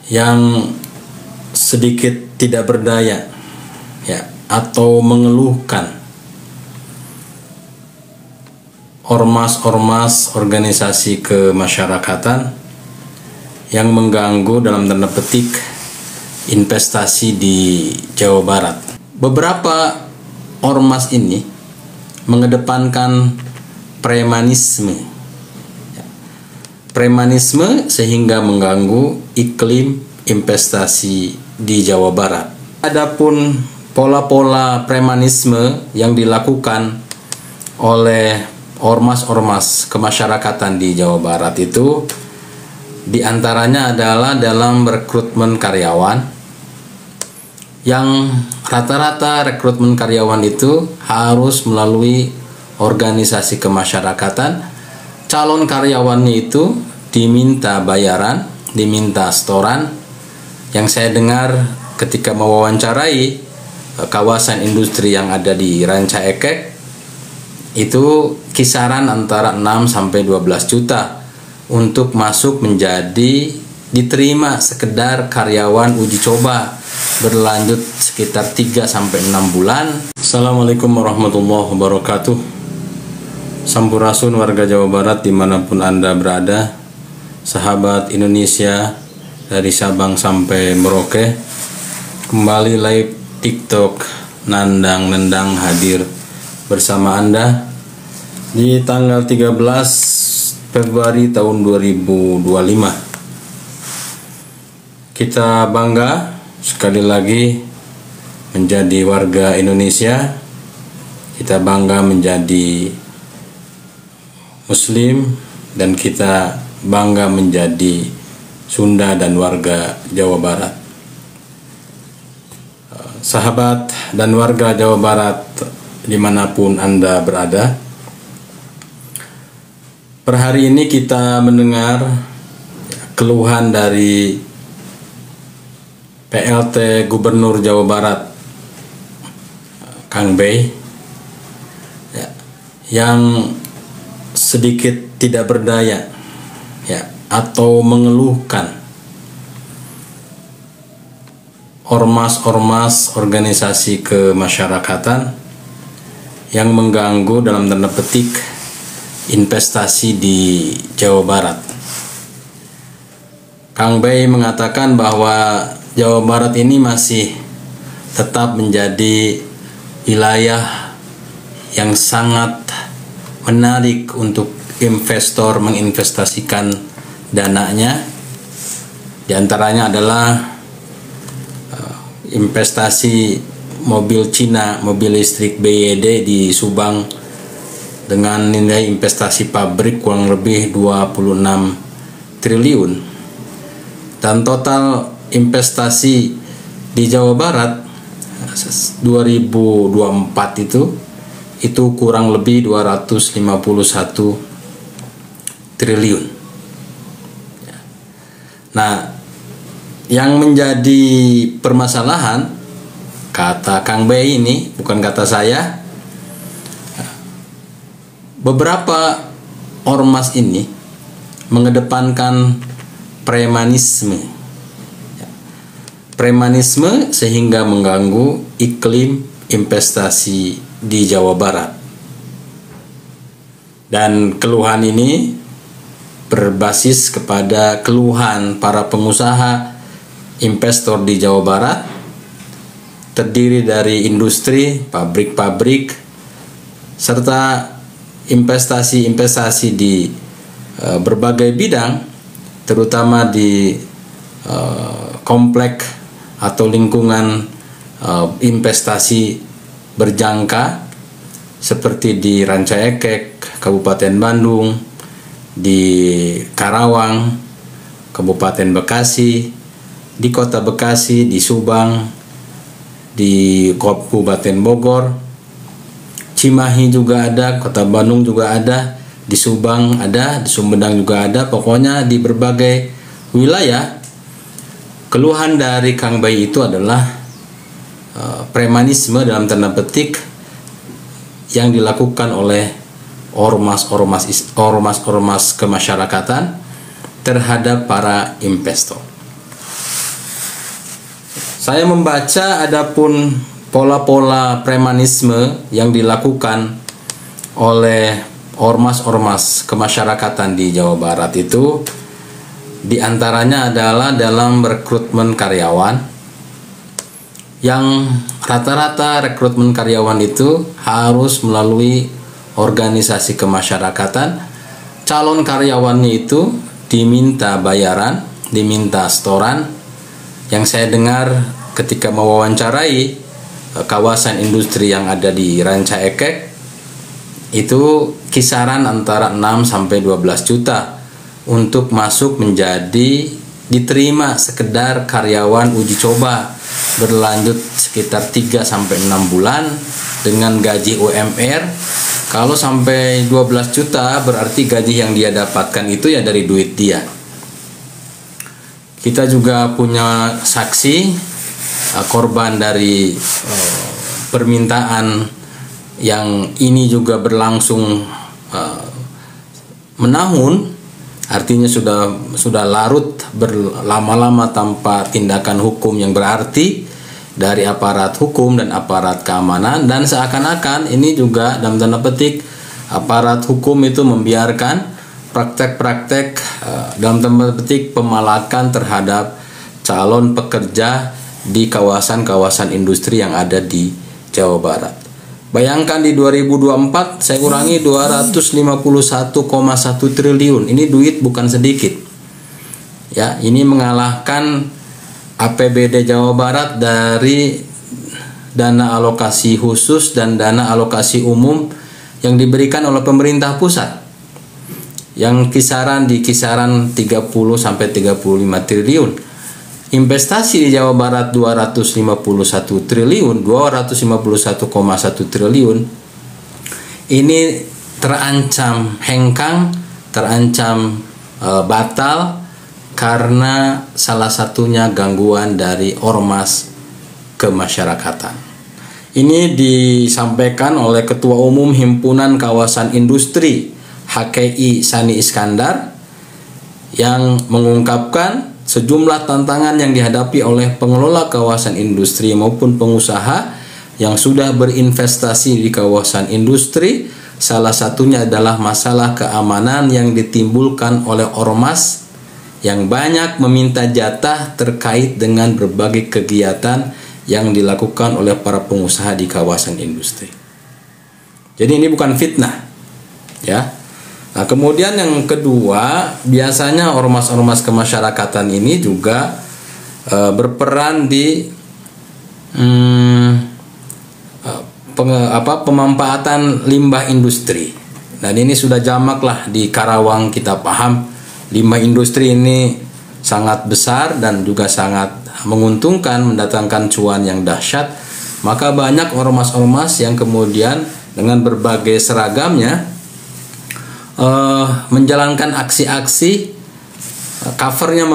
yang sedikit tidak berdaya ya, atau mengeluhkan ormas-ormas organisasi kemasyarakatan yang mengganggu dalam tanda petik investasi di Jawa Barat. Beberapa ormas ini mengedepankan premanisme sehingga mengganggu iklim investasi di Jawa Barat. Adapun pola-pola premanisme yang dilakukan oleh ormas-ormas kemasyarakatan di Jawa Barat itu diantaranya adalah dalam rekrutmen karyawan, yang rata-rata rekrutmen karyawan itu harus melalui organisasi kemasyarakatan. Calon karyawannya itu diminta bayaran, diminta setoran. Yang saya dengar ketika mewawancarai kawasan industri yang ada di Ranca Ekek, itu kisaran antara 6 sampai 12 juta untuk masuk menjadi diterima sekedar karyawan uji coba berlanjut sekitar 3 sampai 6 bulan. Assalamualaikum warahmatullahi wabarakatuh. Sampurasun warga Jawa Barat dimanapun Anda berada, sahabat Indonesia dari Sabang sampai Merauke. Kembali live TikTok Nandang Nendang hadir bersama Anda di tanggal 13 Februari tahun 2025. Kita bangga sekali lagi menjadi warga Indonesia. Kita bangga menjadi Muslim, dan kita bangga menjadi Sunda dan warga Jawa Barat. Sahabat dan warga Jawa Barat dimanapun Anda berada, per hari ini kita mendengar keluhan dari PLT Gubernur Jawa Barat Kang Bey ya, yang sedikit tidak berdaya ya, atau mengeluhkan ormas-ormas organisasi kemasyarakatan yang mengganggu dalam tanda petik investasi di Jawa Barat. Kang Bey mengatakan bahwa Jawa Barat ini masih tetap menjadi wilayah yang sangat menarik untuk investor menginvestasikan dananya. Di antaranya adalah investasi mobil Cina, mobil listrik BYD di Subang dengan nilai investasi pabrik kurang lebih 26 triliun. Dan total investasi di Jawa Barat 2024 itu kurang lebih 251 triliun. Nah, yang menjadi permasalahan, kata Kang Bey ini, bukan kata saya, beberapa ormas ini mengedepankan premanisme sehingga mengganggu iklim investasi di Jawa Barat. Dan keluhan ini berbasis kepada keluhan para pengusaha investor di Jawa Barat, terdiri dari industri, pabrik-pabrik, serta investasi-investasi di berbagai bidang, terutama di komplek atau lingkungan investasi berjangka seperti di Ranca Ekek, Kabupaten Bandung, di Karawang, Kabupaten Bekasi, di Kota Bekasi, di Subang, di Kabupaten Bogor, Cimahi juga ada, Kota Bandung juga ada, di Subang ada, di Sumedang juga ada. Pokoknya di berbagai wilayah, keluhan dari Kang Bey itu adalah premanisme dalam tanda petik yang dilakukan oleh ormas kemasyarakatan terhadap para investor. Saya membaca adapun pola-pola premanisme yang dilakukan oleh ormas-ormas kemasyarakatan di Jawa Barat itu diantaranya adalah dalam rekrutmen karyawan, yang rata-rata rekrutmen karyawan itu harus melalui organisasi kemasyarakatan. Calon karyawannya itu diminta bayaran, diminta setoran. Yang saya dengar ketika mewawancarai kawasan industri yang ada di Ranca Ekek, itu kisaran antara 6 sampai 12 juta untuk masuk menjadi diterima sekedar karyawan uji coba berlanjut sekitar 3 sampai 6 bulan dengan gaji UMR. Kalau sampai 12 juta berarti gaji yang dia dapatkan itu ya dari duit dia. Kita juga punya saksi korban dari permintaan yang ini juga berlangsung menahun. Artinya sudah larut berlama-lama tanpa tindakan hukum yang berarti dari aparat hukum dan aparat keamanan, dan seakan-akan ini juga dalam tanda petik aparat hukum itu membiarkan praktek-praktek dalam tanda petik pemalakan terhadap calon pekerja di kawasan-kawasan industri yang ada di Jawa Barat. Bayangkan di 2024 saya kurangi 251,1 triliun. Ini duit bukan sedikit. Ya, ini mengalahkan APBD Jawa Barat dari dana alokasi khusus dan dana alokasi umum yang diberikan oleh pemerintah pusat. Yang kisaran 30 sampai 35 triliun. Investasi di Jawa Barat 251 triliun, 251,1 triliun. Ini terancam hengkang, terancam batal karena salah satunya gangguan dari ormas kemasyarakatan. Ini disampaikan oleh Ketua Umum Himpunan Kawasan Industri HKI Sani Iskandar yang mengungkapkan sejumlah tantangan yang dihadapi oleh pengelola kawasan industri maupun pengusaha yang sudah berinvestasi di kawasan industri. Salah satunya adalah masalah keamanan yang ditimbulkan oleh ormas yang banyak meminta jatah terkait dengan berbagai kegiatan yang dilakukan oleh para pengusaha di kawasan industri. Jadi ini bukan fitnah, ya. Nah, kemudian yang kedua, biasanya ormas-ormas kemasyarakatan ini juga berperan di pemanfaatan limbah industri. Dan ini sudah jamak lah di Karawang, kita paham limbah industri ini sangat besar dan juga sangat menguntungkan, mendatangkan cuan yang dahsyat. Maka banyak ormas-ormas yang kemudian dengan berbagai seragamnya menjalankan aksi-aksi, covernya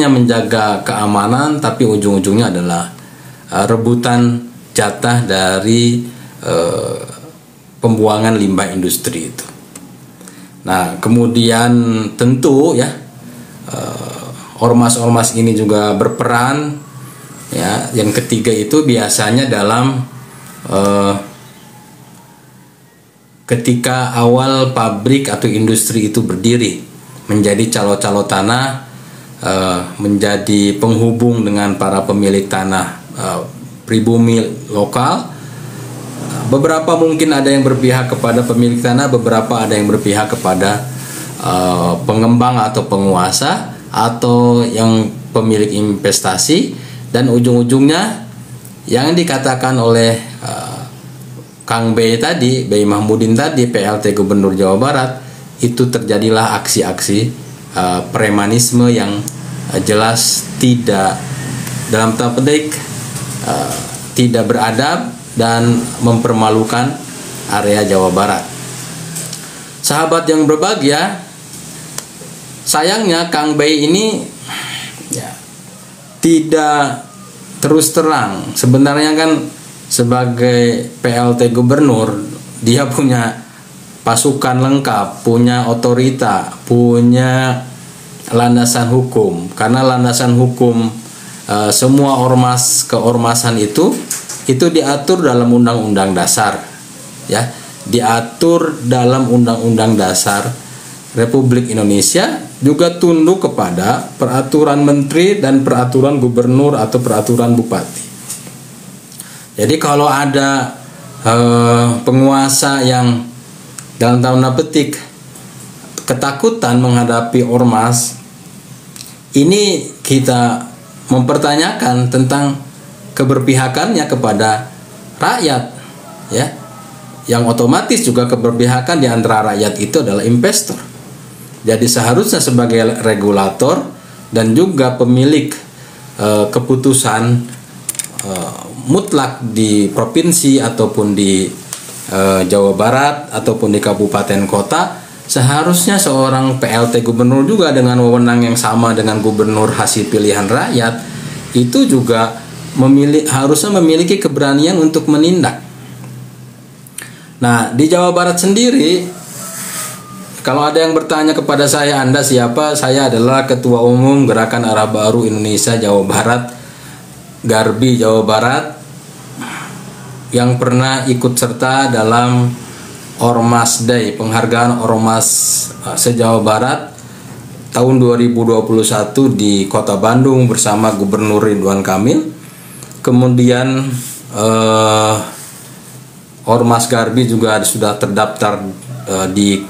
menjaga keamanan, tapi ujung-ujungnya adalah rebutan jatah dari pembuangan limbah industri itu. Nah, kemudian tentu ya ormas-ormas ini juga berperan, ya. Yang ketiga itu biasanya dalam ketika awal pabrik atau industri itu berdiri, menjadi calo-calo tanah, menjadi penghubung dengan para pemilik tanah pribumi lokal. Beberapa mungkin ada yang berpihak kepada pemilik tanah, beberapa ada yang berpihak kepada pengembang atau penguasa atau yang pemilik investasi, dan ujung-ujungnya yang dikatakan oleh Kang Bey tadi, Bey Mahmudin tadi, PLT Gubernur Jawa Barat, itu terjadilah aksi-aksi premanisme yang jelas tidak dalam tanda petik tidak beradab dan mempermalukan area Jawa Barat. Sahabat yang berbahagia, sayangnya Kang Bey ini ya, tidak terus terang. Sebenarnya kan sebagai PLT Gubernur, dia punya pasukan lengkap, punya otorita, punya landasan hukum. Karena landasan hukum semua ormas keormasan itu diatur dalam Undang-Undang Dasar, ya, diatur dalam Undang-Undang Dasar Republik Indonesia, juga tunduk kepada peraturan menteri dan peraturan gubernur atau peraturan bupati. Jadi kalau ada penguasa yang dalam tanda petik ketakutan menghadapi ormas, ini kita mempertanyakan tentang keberpihakannya kepada rakyat, ya, yang otomatis juga keberpihakan di antara rakyat itu adalah investor. Jadi seharusnya sebagai regulator dan juga pemilik keputusan mutlak di provinsi ataupun di Jawa Barat ataupun di kabupaten kota, seharusnya seorang PLT gubernur juga dengan wewenang yang sama dengan gubernur hasil pilihan rakyat itu juga harusnya memiliki keberanian untuk menindak. Nah, di Jawa Barat sendiri, kalau ada yang bertanya kepada saya, Anda siapa? Saya adalah Ketua Umum Gerakan Arah Baru Indonesia Jawa Barat, Garbi Jawa Barat, yang pernah ikut serta dalam Ormas Day, penghargaan Ormas se-Jawa Barat tahun 2021 di Kota Bandung bersama Gubernur Ridwan Kamil. Kemudian Ormas Garbi juga sudah terdaftar di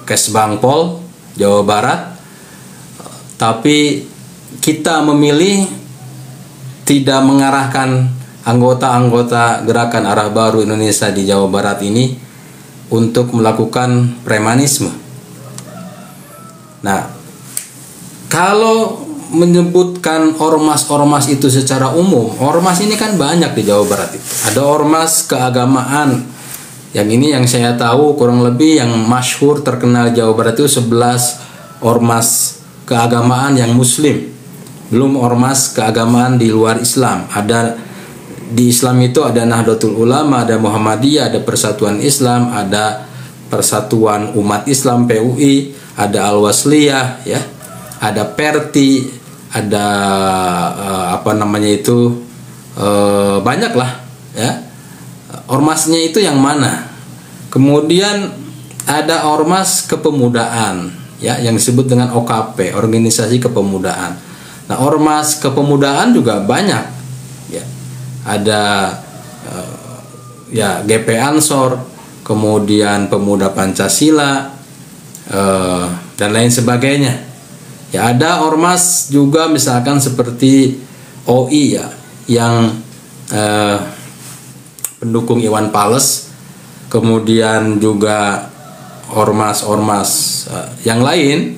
Kesbangpol Jawa Barat. Tapi kita memilih tidak mengarahkan anggota-anggota Gerakan Arah Baru Indonesia di Jawa Barat ini untuk melakukan premanisme. Nah, kalau menyebutkan ormas-ormas itu secara umum, ormas ini kan banyak di Jawa Barat itu. Ada ormas keagamaan. Yang ini yang saya tahu kurang lebih yang masyhur terkenal di Jawa Barat itu 11 ormas keagamaan yang muslim. Belum ormas keagamaan di luar Islam. Ada di Islam itu ada Nahdlatul Ulama, ada Muhammadiyah, ada Persatuan Islam, ada Persatuan Umat Islam PUI, ada Al-Wasliyah, ya, ada Perti, ada banyak lah, ya. Ormasnya itu yang mana? Kemudian ada ormas kepemudaan, ya, yang disebut dengan OKP, Organisasi Kepemudaan. Nah, ormas kepemudaan juga banyak, ya. Ada GP Ansor, kemudian Pemuda Pancasila, dan lain sebagainya. Ya, ada ormas juga misalkan seperti OI, ya, yang pendukung Iwan Fals, kemudian juga ormas-ormas yang lain,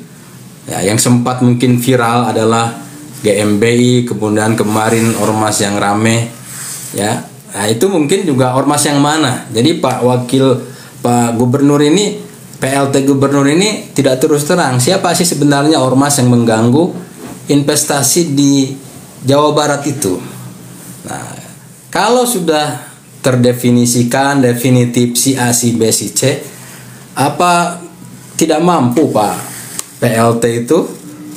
ya, yang sempat mungkin viral adalah GMBI, kemudian kemarin ormas yang rame, ya. Nah, itu mungkin juga ormas yang mana. Jadi Pak Gubernur ini, PLT Gubernur ini tidak terus terang siapa sih sebenarnya ormas yang mengganggu investasi di Jawa Barat itu. Nah, kalau sudah terdefinisikan definitif si A, si B, si C, apa tidak mampu Pak PLT itu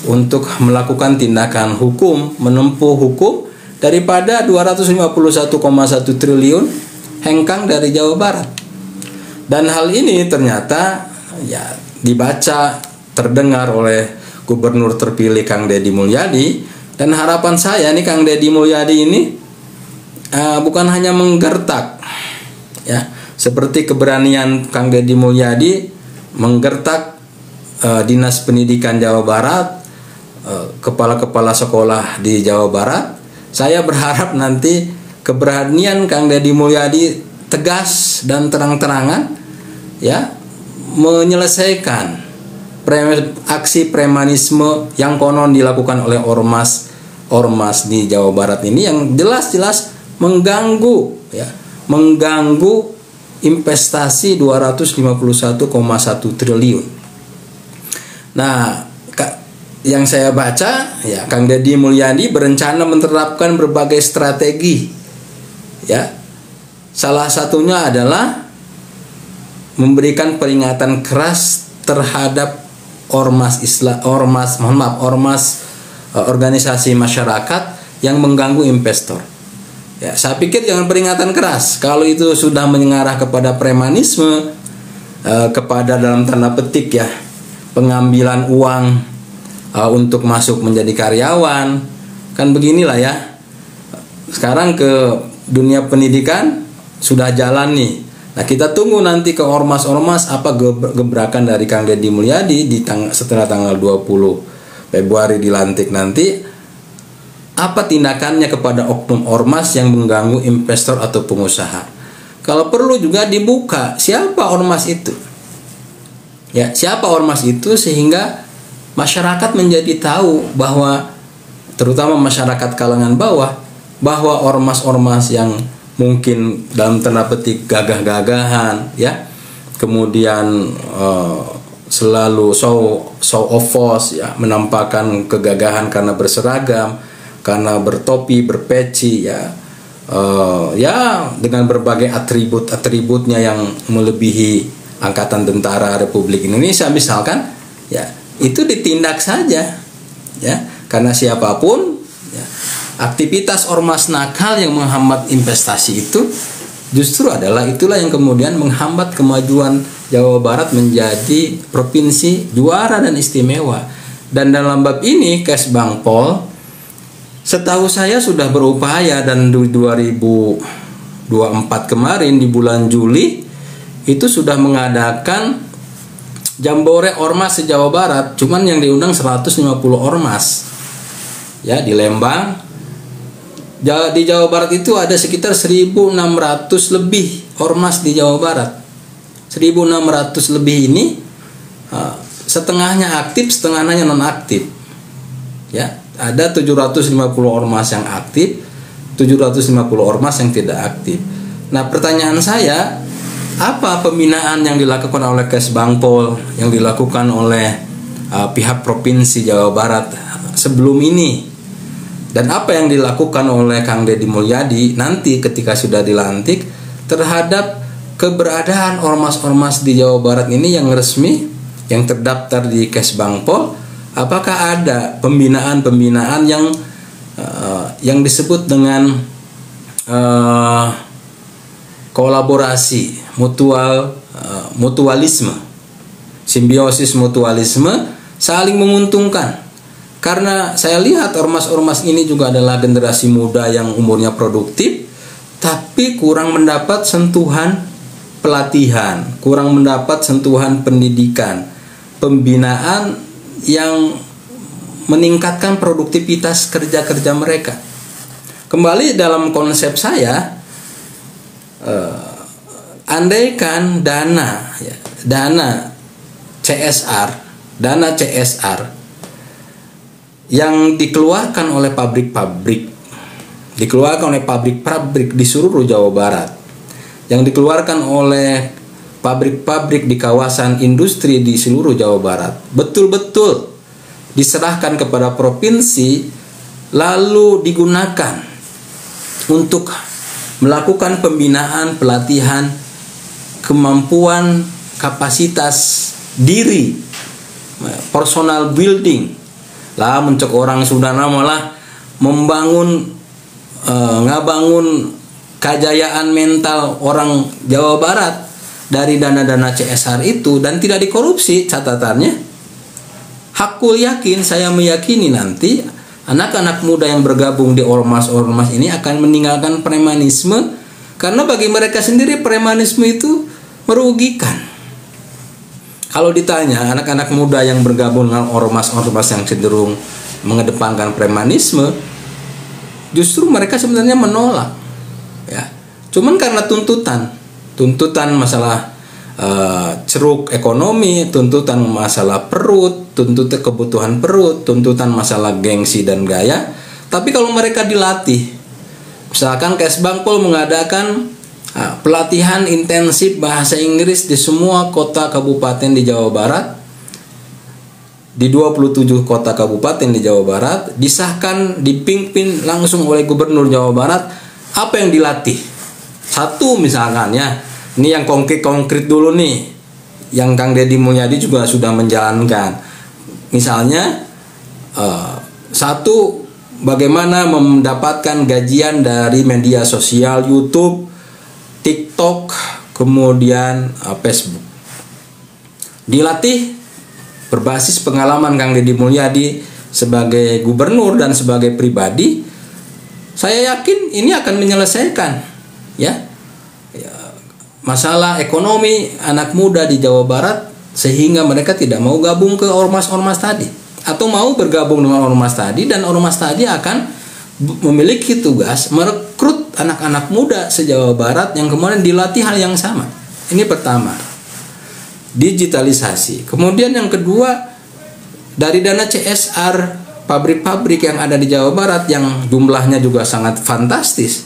untuk melakukan tindakan hukum, menempuh hukum daripada 251,1 triliun hengkang dari Jawa Barat. Dan hal ini ternyata, ya, dibaca, terdengar oleh Gubernur terpilih Kang Deddy Mulyadi. Dan harapan saya nih, Kang Deddy Mulyadi ini bukan hanya menggertak, ya, seperti keberanian Kang Deddy Mulyadi menggertak Dinas Pendidikan Jawa Barat, kepala-kepala sekolah di Jawa Barat. Saya berharap nanti keberanian Kang Deddy Mulyadi tegas dan terang-terangan, ya, menyelesaikan aksi premanisme yang konon dilakukan oleh ormas di Jawa Barat ini, yang jelas-jelas mengganggu, ya, mengganggu investasi 251,1 triliun. Nah, yang saya baca, ya, Kang Deddy Mulyadi berencana menerapkan berbagai strategi, ya. Salah satunya adalah memberikan peringatan keras terhadap organisasi masyarakat yang mengganggu investor. Ya, saya pikir jangan peringatan keras. Kalau itu sudah mengarah kepada premanisme, kepada dalam tanda petik ya pengambilan uang untuk masuk menjadi karyawan, kan beginilah ya. Sekarang ke dunia pendidikan sudah jalan nih. Nah, kita tunggu nanti ke ormas-ormas apa gebrakan dari Kang Deddy Mulyadi setelah tanggal 20 Februari dilantik nanti. Apa tindakannya kepada oknum ormas yang mengganggu investor atau pengusaha? Kalau perlu juga dibuka siapa ormas itu. Ya, siapa ormas itu sehingga masyarakat menjadi tahu bahwa, terutama masyarakat kalangan bawah, bahwa ormas-ormas yang mungkin dalam tanda petik gagah-gagahan ya, kemudian selalu show of force ya, menampakkan kegagahan karena berseragam, karena bertopi, berpeci ya, ya dengan berbagai atributnya yang melebihi Angkatan Tentara Republik Indonesia misalkan, ya itu ditindak saja ya, karena siapapun ya, aktivitas ormas nakal yang menghambat investasi itu justru itulah yang kemudian menghambat kemajuan Jawa Barat menjadi provinsi juara dan istimewa. Dan dalam bab ini Kesbangpol setahu saya sudah berupaya, dan di 2024 kemarin di bulan Juli itu sudah mengadakan Jambore Ormas se-Jawa Barat, cuman yang diundang 150 ormas. Ya, di Lembang. Di Jawa Barat itu ada sekitar 1.600 lebih ormas di Jawa Barat. 1.600 lebih ini setengahnya aktif, setengahnya non aktif. Ya, ada 750 ormas yang aktif, 750 ormas yang tidak aktif. Nah, pertanyaan saya, apa pembinaan yang dilakukan oleh Kesbangpol, yang dilakukan oleh pihak Provinsi Jawa Barat sebelum ini? Dan apa yang dilakukan oleh Kang Deddy Mulyadi nanti ketika sudah dilantik terhadap keberadaan ormas-ormas di Jawa Barat ini yang resmi, yang terdaftar di Kesbangpol? Apakah ada pembinaan yang disebut dengan kolaborasi mutualisme, simbiosis mutualisme, saling menguntungkan? Karena saya lihat ormas-ormas ini juga adalah generasi muda yang umurnya produktif, tapi kurang mendapat sentuhan pelatihan, kurang mendapat sentuhan pendidikan, pembinaan yang meningkatkan produktivitas kerja-kerja mereka. Kembali dalam konsep saya, andaikan dana CSR yang dikeluarkan oleh pabrik-pabrik di seluruh Jawa Barat, yang dikeluarkan oleh pabrik-pabrik di kawasan industri di seluruh Jawa Barat, betul-betul diserahkan kepada provinsi, lalu digunakan untuk melakukan pembinaan, pelatihan, kemampuan, kapasitas diri, personal building, lah mencok orang sudah nama lah membangun ngabangun kejayaan mental orang Jawa Barat dari dana-dana CSR itu, dan tidak dikorupsi. Catatannya, hakul yakin, saya meyakini nanti anak-anak muda yang bergabung di ormas-ormas ini akan meninggalkan premanisme, karena bagi mereka sendiri premanisme itu merugikan. Kalau ditanya anak-anak muda yang bergabung dengan ormas-ormas yang cenderung mengedepankan premanisme, justru mereka sebenarnya menolak ya. Cuman karena tuntutan masalah ceruk ekonomi, tuntutan masalah perut, tuntutan kebutuhan perut, tuntutan masalah gengsi dan gaya. Tapi kalau mereka dilatih, misalkan Kesbangpol mengadakan pelatihan intensif bahasa Inggris di semua kota kabupaten di Jawa Barat, di 27 kota kabupaten di Jawa Barat, disahkan, dipimpin langsung oleh Gubernur Jawa Barat. Apa yang dilatih? Satu misalkan ya, ini yang konkret dulu nih, yang Kang Deddy Mulyadi juga sudah menjalankan. Misalnya satu, bagaimana mendapatkan gajian dari media sosial YouTube, TikTok, kemudian Facebook. Dilatih berbasis pengalaman Kang Deddy Mulyadi sebagai gubernur dan sebagai pribadi, saya yakin ini akan menyelesaikan masalah ekonomi anak muda di Jawa Barat, sehingga mereka tidak mau gabung ke ormas-ormas tadi atau mau bergabung dengan ormas tadi, dan ormas tadi akan memiliki tugas merekrut anak-anak muda se-Jawa Barat yang kemudian dilatih hal yang sama. Ini pertama, digitalisasi. Kemudian yang kedua, dari dana CSR pabrik-pabrik yang ada di Jawa Barat yang jumlahnya juga sangat fantastis,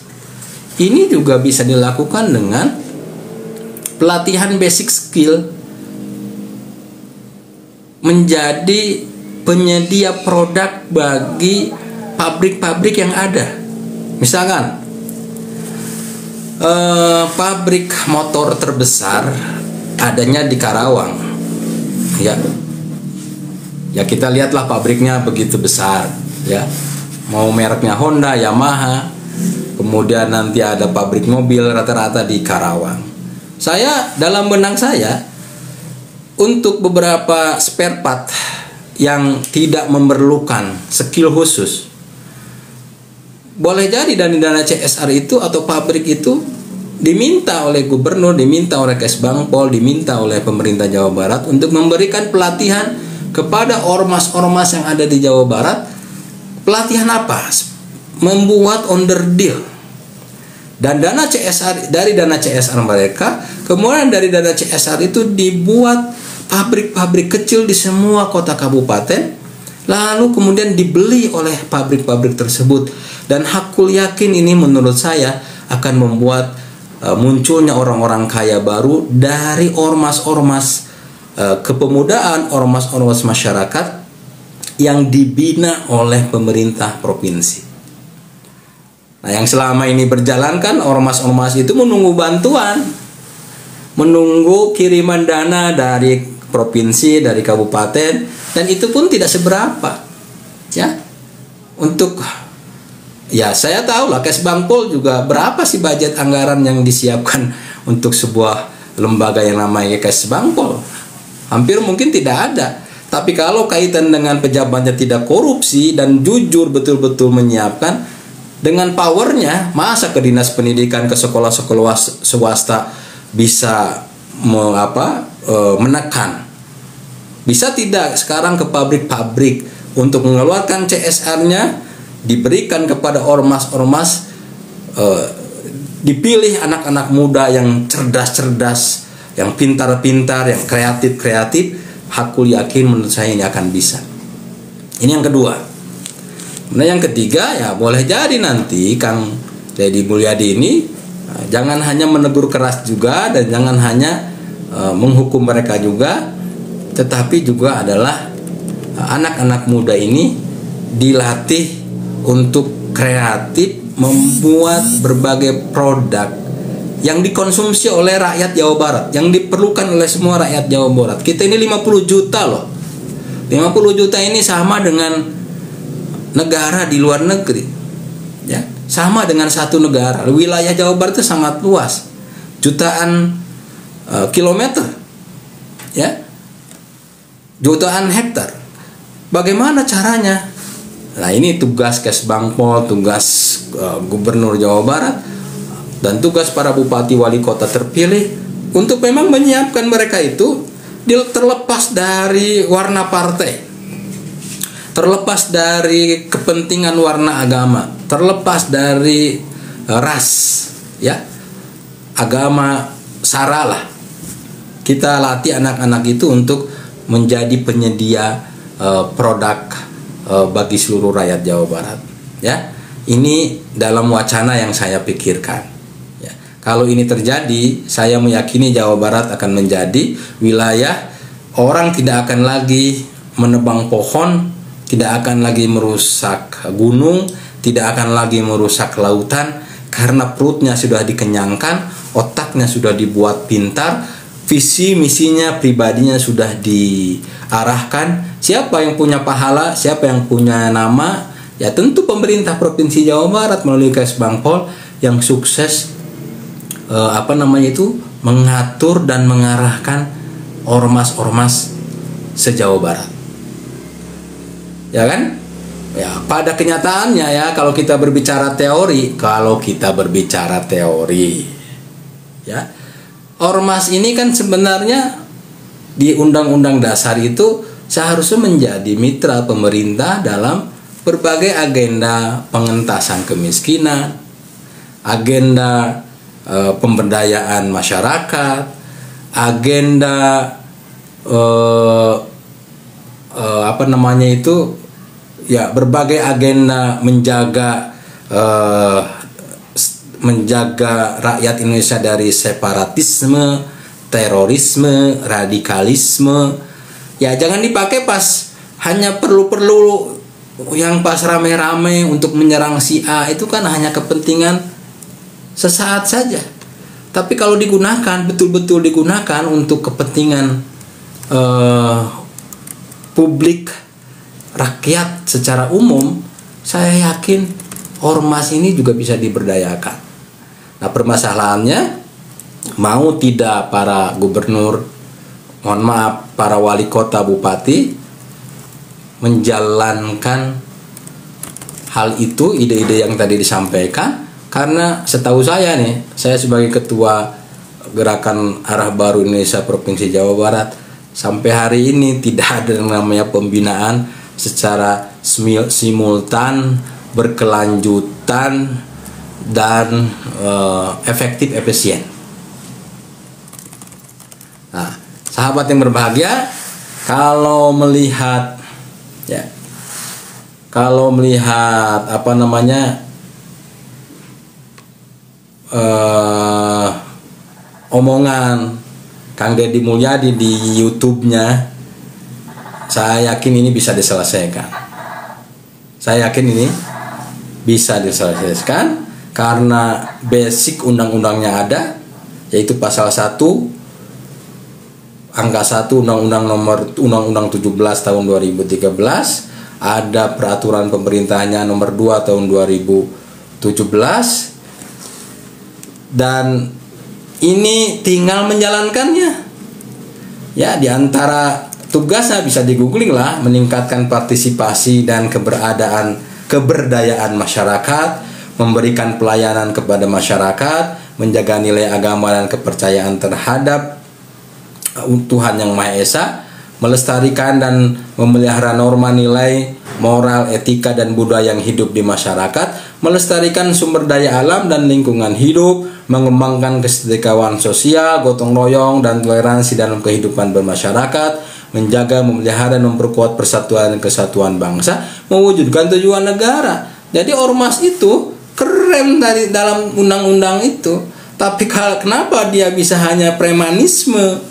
ini juga bisa dilakukan dengan pelatihan basic skill menjadi penyedia produk bagi pabrik-pabrik yang ada. Misalkan pabrik motor terbesar adanya di Karawang, ya kita lihatlah pabriknya begitu besar, ya, mau mereknya Honda, Yamaha, kemudian nanti ada pabrik mobil rata-rata di Karawang. Dalam benang saya, untuk beberapa spare part yang tidak memerlukan skill khusus, boleh jadi dari dana CSR itu atau pabrik itu diminta oleh gubernur, diminta oleh Kesbangpol, diminta oleh pemerintah Jawa Barat untuk memberikan pelatihan kepada ormas-ormas yang ada di Jawa Barat. Pelatihan apa? Membuat onderdil. Dan dana CSR, dari dana CSR mereka, kemudian dari dana CSR itu dibuat pabrik-pabrik kecil di semua kota kabupaten, lalu kemudian dibeli oleh pabrik-pabrik tersebut. Dan hakul yakin ini menurut saya akan membuat munculnya orang-orang kaya baru dari ormas-ormas kepemudaan, ormas-ormas masyarakat yang dibina oleh pemerintah provinsi. Nah, yang selama ini berjalan kan ormas-ormas itu menunggu bantuan, menunggu kiriman dana dari provinsi, dari kabupaten, dan itu pun tidak seberapa, ya. Untuk, ya saya tahu lah Kesbangpol juga berapa sih budget anggaran yang disiapkan untuk sebuah lembaga yang namanya Kesbangpol. Hampir mungkin tidak ada. Tapi kalau kaitan dengan pejabatnya tidak korupsi dan jujur betul-betul menyiapkan, dengan powernya, masa ke dinas pendidikan, ke sekolah-sekolah swasta bisa menekan? Bisa tidak sekarang ke pabrik-pabrik untuk mengeluarkan CSR-nya, diberikan kepada ormas-ormas, dipilih anak-anak muda yang cerdas-cerdas, yang pintar-pintar, yang kreatif-kreatif. Hakul yakin menurut saya ini akan bisa. Ini yang kedua. Nah, yang ketiga, ya boleh jadi nanti Kang Deddy Mulyadi ini jangan hanya menegur keras juga, dan jangan hanya menghukum mereka juga, tetapi juga adalah anak-anak muda ini dilatih untuk kreatif membuat berbagai produk yang dikonsumsi oleh rakyat Jawa Barat, yang diperlukan oleh semua rakyat Jawa Barat. Kita ini 50 juta loh. 50 juta ini sama dengan negara di luar negeri, ya, sama dengan satu negara. Wilayah Jawa Barat itu sangat luas, jutaan kilometer, ya, jutaan hektar. Bagaimana caranya? Nah, ini tugas Kesbangpol, tugas Gubernur Jawa Barat, dan tugas para bupati wali kota terpilih untuk memang menyiapkan mereka itu, terlepas dari warna partai, terlepas dari kepentingan warna agama, terlepas dari ras, ya, agama, sara lah. Kita latih anak-anak itu untuk menjadi penyedia produk bagi seluruh rakyat Jawa Barat, ya. Ini dalam wacana yang saya pikirkan, ya. Kalau ini terjadi, saya meyakini Jawa Barat akan menjadi wilayah orang tidak akan lagi menebang pohon, tidak akan lagi merusak gunung, tidak akan lagi merusak lautan, karena perutnya sudah dikenyangkan, otaknya sudah dibuat pintar, visi misinya pribadinya sudah diarahkan. Siapa yang punya pahala, siapa yang punya nama, Ya tentu pemerintah Provinsi Jawa Barat melalui Kesbangpol yang sukses mengatur dan mengarahkan ormas-ormas se-Jawa Barat. Ya kan? Ya, pada kenyataannya ya kalau kita berbicara teori, ya, ormas ini kan sebenarnya di Undang-Undang Dasar itu seharusnya menjadi mitra pemerintah dalam berbagai agenda pengentasan kemiskinan, agenda pemberdayaan masyarakat, agenda berbagai agenda menjaga rakyat Indonesia dari separatisme, terorisme, radikalisme. Ya jangan dipakai pas hanya perlu yang pas rame-rame untuk menyerang si A, itu kan hanya kepentingan sesaat saja. Tapi kalau digunakan, betul-betul digunakan untuk kepentingan publik, rakyat secara umum, saya yakin ormas ini juga bisa diberdayakan. Nah permasalahannya, mau tidak para gubernur, para wali kota, bupati menjalankan hal itu, ide-ide yang tadi disampaikan. Karena setahu saya nih, saya sebagai ketua Gerakan Arah Baru Indonesia Provinsi Jawa Barat, sampai hari ini tidak ada yang namanya pembinaan secara simultan, berkelanjutan, dan efektif, efisien. Nah, sahabat yang berbahagia, kalau melihat omongan Kang Deddy Mulyadi di YouTube-nya, saya yakin ini bisa diselesaikan. Karena basic undang-undangnya ada, yaitu pasal 1 angka 1 Undang-Undang 17 tahun 2013, ada peraturan pemerintahnya nomor 2 tahun 2017, dan ini tinggal menjalankannya. Ya, diantara tugasnya bisa di-googling lah, meningkatkan partisipasi dan keberdayaan masyarakat, memberikan pelayanan kepada masyarakat, menjaga nilai agama dan kepercayaan terhadap Tuhan Yang Maha Esa, melestarikan dan memelihara norma nilai moral, etika, dan budaya yang hidup di masyarakat, melestarikan sumber daya alam dan lingkungan hidup, mengembangkan kesetiakawanan sosial, gotong royong, dan toleransi dalam kehidupan bermasyarakat, menjaga, memelihara, dan memperkuat persatuan dan kesatuan bangsa, mewujudkan tujuan negara. Jadi ormas itu keren dari dalam undang-undang itu, tapi kenapa dia bisa hanya premanisme?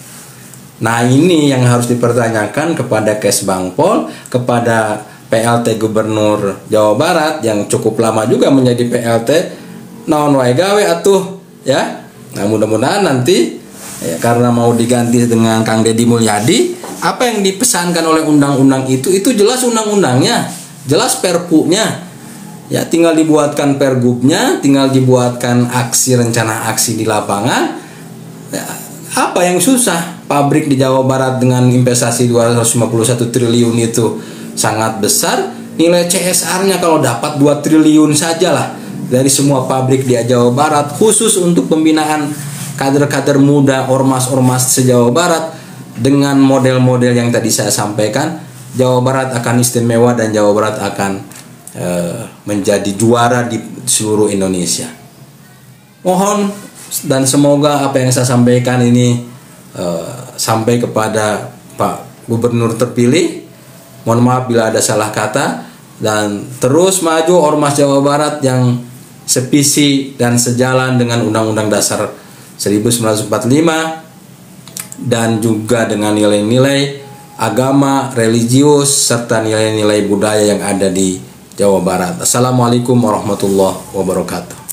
Nah ini yang harus dipertanyakan kepada Kesbangpol, kepada PLT Gubernur Jawa Barat yang cukup lama juga menjadi PLT, naon wae gawe atuh ya. Nah mudah-mudahan nanti ya, karena mau diganti dengan Kang Deddy Mulyadi, apa yang dipesankan oleh undang-undang itu jelas undang-undangnya, jelas perpunya. Ya tinggal dibuatkan pergubnya, tinggal dibuatkan rencana aksi di lapangan. Ya, apa yang susah? Pabrik di Jawa Barat dengan investasi 251 triliun itu sangat besar. Nilai CSR-nya kalau dapat 2 triliun sajalah dari semua pabrik di Jawa Barat, khusus untuk pembinaan kader-kader muda, ormas-ormas se-Jawa Barat, dengan model-model yang tadi saya sampaikan, Jawa Barat akan istimewa dan Jawa Barat akan menjadi juara di seluruh Indonesia. Mohon dan semoga apa yang saya sampaikan ini sampai kepada Pak Gubernur terpilih. Mohon maaf bila ada salah kata, dan terus maju ormas Jawa Barat yang sevisi dan sejalan dengan Undang-Undang Dasar 1945 dan juga dengan nilai-nilai agama, religius, serta nilai-nilai budaya yang ada di Jawa Barat. Assalamualaikum warahmatullahi wabarakatuh.